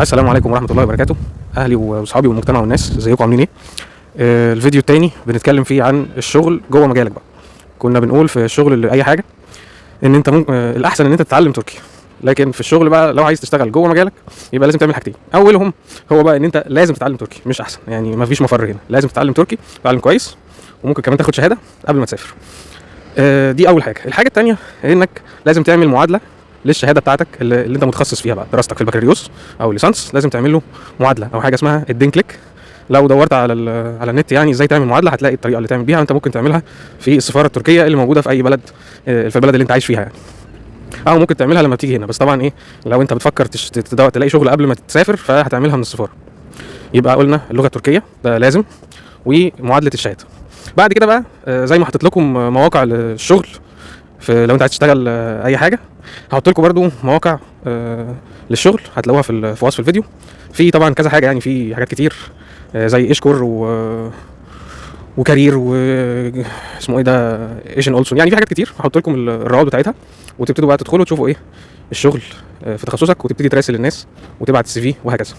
السلام عليكم ورحمة الله وبركاته. أهلي وصحابي والمجتمع والناس، ازيكم عاملين ايه؟ الفيديو التاني بنتكلم فيه عن الشغل جوه مجالك بقى. كنا بنقول في الشغل أي حاجة إن أنت ممكن الأحسن إن أنت تتعلم تركي، لكن في الشغل بقى لو عايز تشتغل جوه مجالك يبقى لازم تعمل حاجتين. أولهم هو بقى إن أنت لازم تتعلم تركي، مش أحسن يعني، مفيش مفر هنا، لازم تتعلم تركي، تتعلم كويس، وممكن كمان تاخد شهادة قبل ما تسافر. دي أول حاجة. الحاجة التانية إنك لازم تعمل معادلة للشهاده بتاعتك اللي انت متخصص فيها بقى، دراستك في البكالوريوس او الليسانس، لازم تعمل له معادله او حاجه اسمها الدينكليك. لو دورت على النت يعني ازاي تعمل معادله، هتلاقي الطريقه اللي تعمل بيها. انت ممكن تعملها في السفاره التركيه اللي موجوده في اي بلد، في البلد اللي انت عايش فيها يعني، او ممكن تعملها لما تيجي هنا. بس طبعا ايه، لو انت بتفكر تلاقي شغل قبل ما تسافر فهتعملها من السفاره. يبقى قلنا اللغه التركيه ده لازم، ومعادله الشهاده. بعد كده بقى زي ما حطيت لكم مواقع للشغل، لو انت عايز تشتغل اي حاجه، هحط لكم برده مواقع للشغل هتلاقوها في وصف الفيديو. في طبعا كذا حاجه يعني، في حاجات كتير زي اشكر وكارير اسمه ايه ده، ايشن اولسون، يعني في حاجات كتير هحط لكم الروابط بتاعتها، وتبتدوا بقى تدخلوا تشوفوا ايه الشغل في تخصصك، وتبتدي تراسل الناس وتبعت السي في وهكذا.